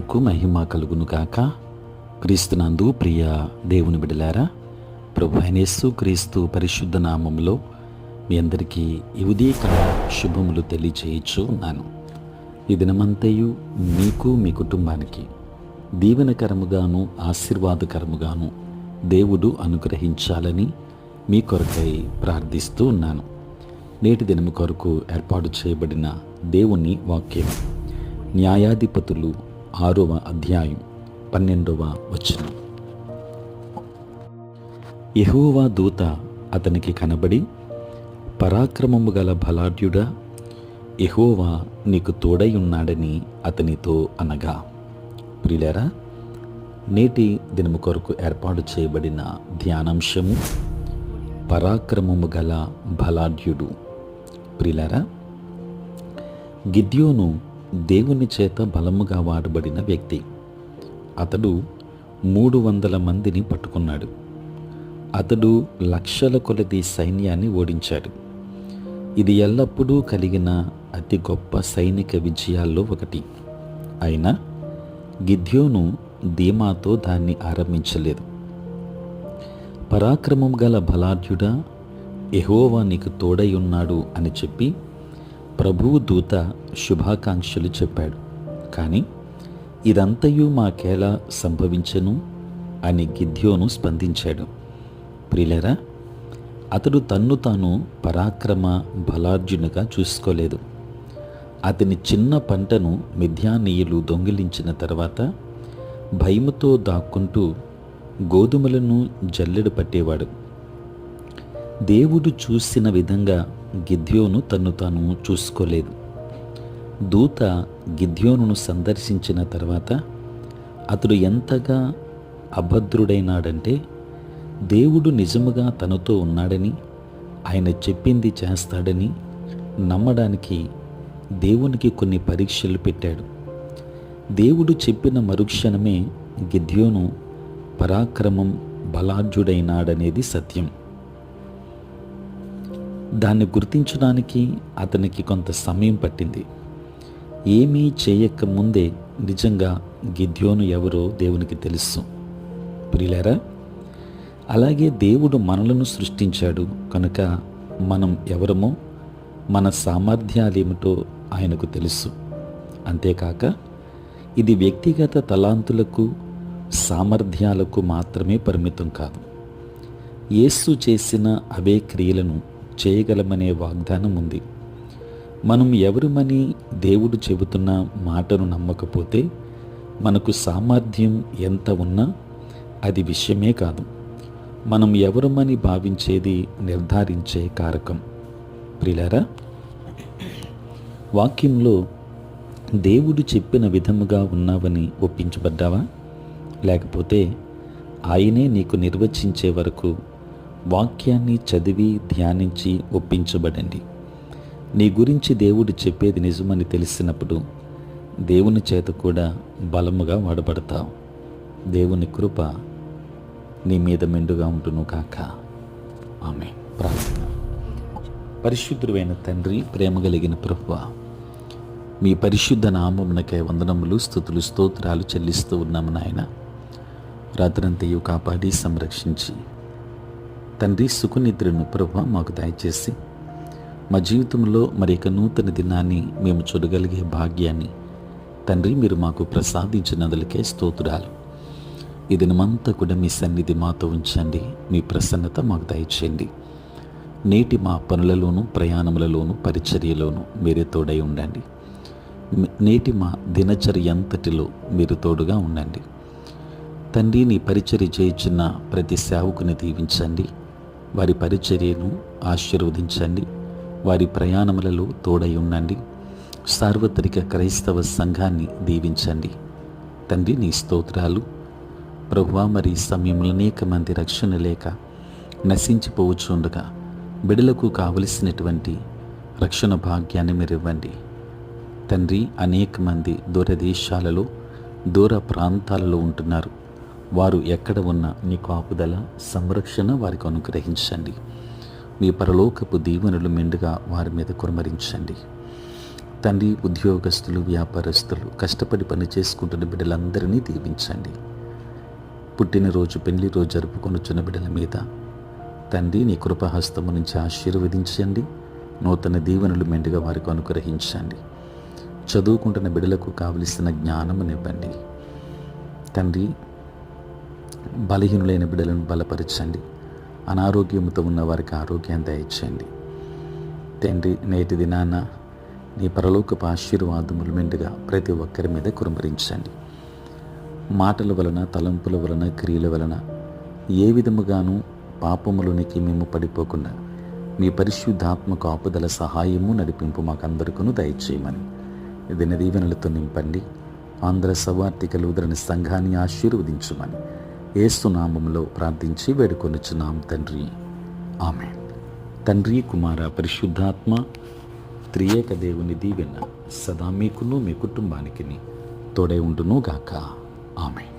నామమునకు మహిమ కలుగునుగాక. క్రీస్తునందు ప్రియ దేవుని బిడ్డలారా, ప్రభు అయిన యేసు క్రీస్తు పరిశుద్ధ నామములో మీ అందరికీ ఈ ఉదయకాల శుభములు తెలియచేయచ్చు ఉన్నాను. ఈ దినమంతయు మీకు మీ కుటుంబానికి దీవెనకరముగాను ఆశీర్వాదకరముగాను దేవుడు అనుగ్రహించాలని మీ కొరకై ప్రార్థిస్తూ ఉన్నాను. నేటి దినము కొరకు ఏర్పాటు చేయబడిన దేవుని వాక్యం న్యాయాధిపతులు 6వ అధ్యాయం 12వ వచనం. యెహోవా దూత అతనికి కనబడి, పరాక్రమము గల బలాఢ్యుడా, యెహోవా నీకు తోడై ఉన్నాడని అతనితో అనగా. ప్రియులారా, నేటి దినము కొరకు ఏర్పాటు చేయబడిన ధ్యానాంశము పరాక్రమము గల బలాఢ్యుడు. ప్రియులారా, గిద్యోను దేవుని చేత బలముగా వాడబడిన వ్యక్తి. అతడు 300 మందిని పట్టుకున్నాడు. అతడు లక్షల కొలది సైన్యాన్ని ఓడించాడు. ఇది ఎల్లప్పుడూ కలిగిన అతి గొప్ప సైనిక విజయాల్లో ఒకటి. అయినా గిద్యోను ధీమాతో దాన్ని ఆరంభించలేదు. పరాక్రమం గల బలాఢ్యుడా, యెహోవా నీకు తోడై ఉన్నాడు అని చెప్పి ప్రభువు దూత శుభాకాంక్షలు చెప్పాడు. కానీ ఇదంతయు మాకేలా సంభవించెను అని గిద్యోను స్పందించాడు. ప్రియులారా, అతడు తన్ను తాను పరాక్రమ బలార్జునుగా చూసుకోలేదు. అతని చిన్న పంటను మిద్యానీయులు దొంగిలించిన తర్వాత భయముతో దాక్కుంటూ గోధుమలను జల్లెడ పట్టేవాడు. దేవుడు చూసిన విధంగా గిద్యోను తన్ను తాను చూసుకోలేదు. దూత గిద్యోనును సందర్శించిన తర్వాత అతడు ఎంతగా అభద్రుడైనాడంటే, దేవుడు నిజముగా తనతో ఉన్నాడని, ఆయన చెప్పింది చేస్తాడని నమ్మడానికి దేవునికి కొన్ని పరీక్షలు పెట్టాడు. దేవుడు చెప్పిన మరుక్షణమే గిద్యోను పరాక్రమం బలాఢ్యుడైనాడనేది సత్యం. దాన్ని గుర్తించడానికి అతనికి కొంత సమయం పట్టింది. ఏమీ చేయక ముందే నిజంగా గిద్యోను ఎవరో దేవునికి తెలుసు. ప్రియులారా, అలాగే దేవుడు మనలను సృష్టించాడు కనుక మనం ఎవరమో, మన సామర్థ్యాలేమిటో ఆయనకు తెలుసు. అంతేకాక ఇది వ్యక్తిగత తలాంతులకు సామర్థ్యాలకు మాత్రమే పరిమితం కాదు. యేసు చేసిన అవే క్రియలను చేయగలమనే వాగ్దానం ఉంది. మనం ఎవరమని దేవుడు చెబుతున్న మాటను నమ్మకపోతే మనకు సామర్థ్యం ఎంత ఉన్నా అది విషయమే కాదు. మనం ఎవరమని భావించేది నిర్ధారించే కారకం. ప్రియులారా, వాక్యంలో దేవుడు చెప్పిన విధముగా ఉన్నావని ఒప్పించబడ్డావా? లేకపోతే ఆయనే నీకు నిర్వచించే వరకు వాక్యాన్ని చదివి ధ్యానించి ఒప్పించబడండి. నీ గురించి దేవుడు చెప్పేది నిజమని తెలిసినప్పుడు దేవుని చేత కూడా బలముగా వాడబడతావు. దేవుని కృప నీ మీద మెండుగా ఉంటును కాక. ఆమేన్. ప్రార్థన. పరిశుద్ధుడైన తండ్రి, ప్రేమ కలిగిన ప్రభువా, మీ పరిశుద్ధ నామమునకై వందనములు, స్తుతులు, స్తోత్రాలు చెల్లిస్తూ ఉన్నాము నాయన. రాత్రంతయు కాపాడి సంరక్షించి తండ్రి సుఖనిద్రను ప్రభువా మాకు దయచేసి మా జీవితంలో మరి ఒక నూతన దినాన్ని మేము చూడగలిగే భాగ్యాన్ని తండ్రి మీరు మాకు ప్రసాదించినందులకే స్తోత్రాలు. ఈ దినమంతా కూడా మీ సన్నిధి మాతో ఉంచండి. మీ ప్రసన్నత మాకు దయచేయండి. నేటి మా పనులలోనూ, ప్రయాణములలోనూ, పరిచర్యలోనూ మీరే తోడై ఉండండి. నేటి మా దినచర్య అంతటిలో మీరు తోడుగా ఉండండి. తండ్రి, నీ పరిచర్య చేయుచున్న ప్రతి సేవకుని దీవించండి. వారి పరిచర్యను ఆశీర్వదించండి. వారి ప్రయాణములలో తోడై ఉండండి. సార్వత్రిక క్రైస్తవ సంఘాన్ని దీవించండి. తండ్రి, నీ స్తోత్రాలు ప్రభువా. మరి సమయంలో అనేక మంది రక్షణ లేక నశించిపోవచ్చుండగా బిడ్డలకు కావలసినటువంటి రక్షణ భాగ్యాన్ని మీరు ఇవ్వండి. తండ్రి, అనేక మంది దూరదేశాలలో, దూర ప్రాంతాలలో ఉంటున్నారు. వారు ఎక్కడ ఉన్నా నీ కాపుదల, సంరక్షణ వారికి అనుగ్రహించండి. మీ పరలోకపు దీవెనలు మెండుగా వారి మీద కుమ్మరించండి. తండ్రి, ఉద్యోగస్తులు, వ్యాపారస్తులు, కష్టపడి పని చేసుకుంటున్న బిడ్డలందరినీ దీవించండి. పుట్టినరోజు, పెళ్లి రోజు జరుపుకొనుచున్న బిడ్డల మీద తండ్రి నీ కృపహస్తము నుంచి ఆశీర్వదించండి. నూతన దీవెనలు మెండుగా వారికి అనుగ్రహించండి. చదువుకుంటున్న బిడ్డలకు కావలసిన జ్ఞానమునివ్వండి. తండ్రి, బలహీనులైన బిడ్డలను బలపరచండి. అనారోగ్యంతో ఉన్న వారికి ఆరోగ్యాన్ని దయచేయండి. తండ్రి, నేటి దినాన నీ పరలోకపు ఆశీర్వాదములు మెండుగా ప్రతి ఒక్కరి మీద కురుమరించండి. మాటల వలన, తలంపుల వలన, క్రియల వలన ఏ విధముగానూ పాపములోనికి మేము పడిపోకుండా మీ పరిశుద్ధాత్మ కాపుదల, సహాయము, నడిపింపు మాకందరికీ దయచేయమని దిన దీవెనలతో నింపండి. ఆంధ్ర సవార్థిక లూథరన్ సంఘాన్ని ఆశీర్వదించమని యేసు నామములో ప్రార్థించి వేడుకొనుచున్నాం తండ్రి, ఆమేన్. తండ్రి, కుమార, పరిశుద్ధాత్మ త్రియేక దేవుని దీవెన సదా మీకును మీ కుటుంబానికి తోడై ఉండును గాక. ఆమేన్.